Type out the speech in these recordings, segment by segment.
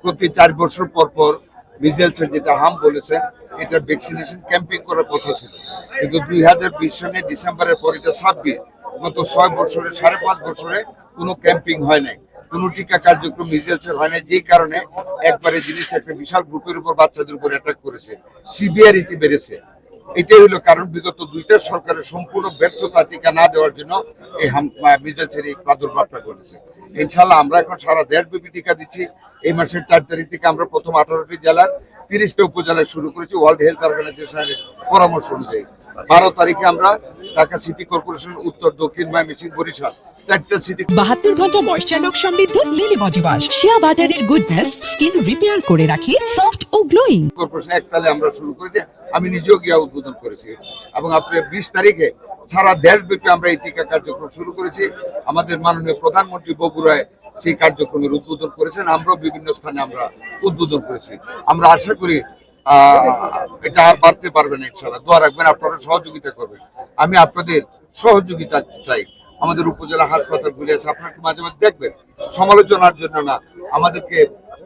প্রতি 4 বছর পর পর মিজেলসের যেটা হাম বলেছেন এটা ভ্যাকসিনেশন ক্যাম্পিং করার কথা ছিল, কিন্তু 2020 সালে ডিসেম্বরের পর এটা 26 গত 6 বছরে 5.5 বছরে কোনো ক্যাম্পিং হয় নাই, কোনো টিকা কার্যক্রম মিজেলসের হয় নাই, যে কারণে একবারে জিনিসটা একটা বিশাল গ্রুপের উপর বাচ্চাদের উপর অ্যাটাক করেছে, সিভিয়ারিটি বেড়েছে। এটাই হলো কারণ, বিগত দুইটা সরকারের সম্পূর্ণ ব্যর্থতা টিকা না দেওয়ার জন্য এই মিজেলসের এই প্রাদুর্ভাবটা ঘটেছে। ইনশাল্লাহ আমরা এখন সারা দেশব্যাপী টিকা দিচ্ছি। এই মাসের 4 তারিখ থেকে আমরা প্রথম 18টি জেলার 30টা উপজেলায় শুরু করেছি ওয়ার্ল্ড হেলথ অর্গানাইজেশনের পরামর্শ অনুযায়ী। 12 তারিখে আমরা ঢাকা সিটি কর্পোরেশন, উত্তর, দক্ষিণ, ময়মনসিংহ, বরিশাল 4টা সিটি। 72 ঘন্টা ময়েশ্চার লক সমৃদ্ধ লিলি বডি ওয়াশ, শিয়া বাটারের গুডনেস স্কিন রিপেয়ার করে রাখে সফট ও গ্লোয়িং। কর্পোরেশন একতালে আমরা শুরু করেছি, আমি নিজেও গিয়া উদ্বোধন করেছি, এবং আপনার 20 তারিখে সারা দেশব্যাপী আমরা এই টিকা কার্যক্রম শুরু করেছি। আমাদের মাননীয় প্রধানমন্ত্রী বগুড়ায় সেই কার্যক্রমের উদ্বোধন করেছেন, আমরাও বিভিন্ন স্থানে আমরা উদ্বোধন করেছি। আমরা আশা করি এটা আর বাড়তে পারবে না, ইনশাআল্লাহ। দোয়া রাখবেন, আপনারা সহযোগিতা করবেন। আমি আপনাদের সহযোগিতা চাই। আমাদের উপজেলা হাসপাতাল ঘুরে আছে, আপনারা একটু মাঝে মাঝে দেখবেন, সমালোচনার জন্য না, আমাদেরকে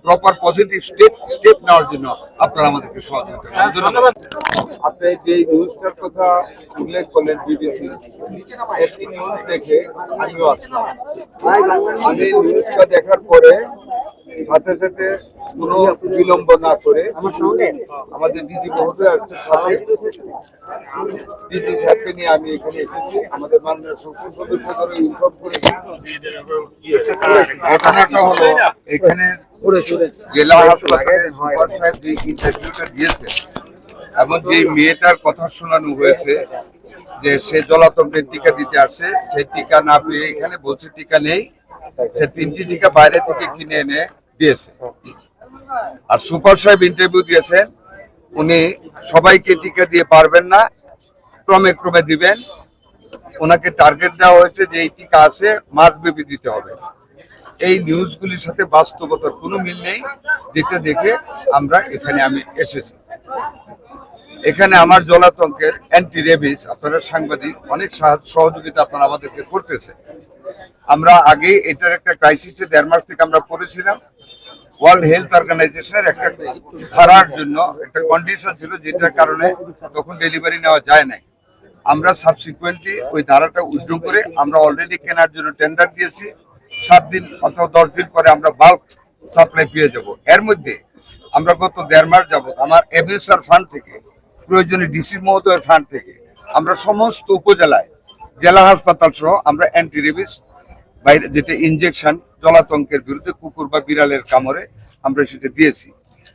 প্রপার পজিটিভ স্টেপ নেওয়ার জন্য আপনারা আমাদেরকে সহযোগিতা করবেন। ধন্যবাদ। আপনি যে নিউজটার কথা উল্লেখ করলেন বিবিসি, একটি নিউজ দেখে আমিও আসলাম। আমি নিউজটা দেখার পরে সাথে সাথে কোনো বিলম্ব না করে আমাদের ডিজি মহোদয় আসছে, সাথে ডিজি সাহেবকে নিয়ে আমি এখানে এসেছি। আমাদের মাননীয় সংসদ সদস্যদেরও ইনফর্ম করেছি। ঘটনাটা হলো, এখানে জেলা হাসপাতালের সুপার সাহেব যে ইন্টারভিউটা দিয়েছে এবং যে মেয়েটার কথা শোনানো হয়েছে যে সে জলাতঙ্কের টিকা দিতে আসছে, সেই টিকা না পেয়ে এখানে বলছে টিকা নেই, সে 3টি টিকা বাইরে থেকে কিনে এনে দিয়েছে। আর সুপার সাহেব ইন্টারভিউ দিয়েছেন, উনি সবাইকে টিকা দিয়ে পারবেন না, ক্রমে ক্রমে দিবেন। ওনাকে টার্গেট দেওয়া হয়েছে যে এই টিকা আছে, মাসব্যাপী দিতে হবে। এই নিউজগুলির সাথে বাস্তবতার কোনো মিল নেই, যেটা দেখে আমরা এখানে আমি এসেছি। এখানে আমার জলাতঙ্কের অ্যান্টি রেবিস, আপনারা সাংবাদিক, অনেক সহযোগিতা আপনারা আমাদেরকে করতেছে। আমরা আগে এটার একটা ক্রাইসিসে 1.5 মাস থেকে আমরা পড়েছিলাম। ওয়ার্ল্ড হেলথ অর্গানাইজেশনের একটা ধারার জন্য একটা কন্ডিশন ছিল, যেটার কারণে তখন ডেলিভারি নেওয়া যায় নাই। আমরা সাবসিকুয়েন্টলি ওই ধারাটা উইথড্র করে আমরা অলরেডি কেনার জন্য টেন্ডার দিয়েছি। 7 দিন অথবা 10 দিন পরে আমরা বাল্ক সাপ্লাই পেয়ে যাব। এর মধ্যে আমরা গত 1.5 মাস যাবত আমার এমএসআর ফান্ড থেকে, প্রয়োজনে ডিসি মহোদয়ের ফান্ড থেকে আমরা সমস্ত উপজেলায়, জেলা হাসপাতাল সহ আমরা অ্যান্টি রেবিস বাইরে, যেটা ইনজেকশন জলাতঙ্কের বিরুদ্ধে কুকুর বা বিড়ালের কামড়ে, আমরা সেটা দিয়েছি।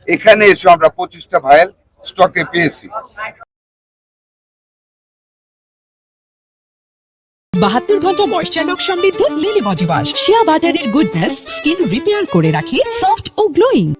এখানে এসে আমরা 25টা ভাইল স্টকে পেয়েছি। 72 ঘন্টা ময়েশ্চার লক সমৃদ্ধ লিলি বডি ওয়াশ, শিয়া বাটারের গুডনেস স্কিন রিপেয়ার করে রাখে সফট ও গ্লোয়িং।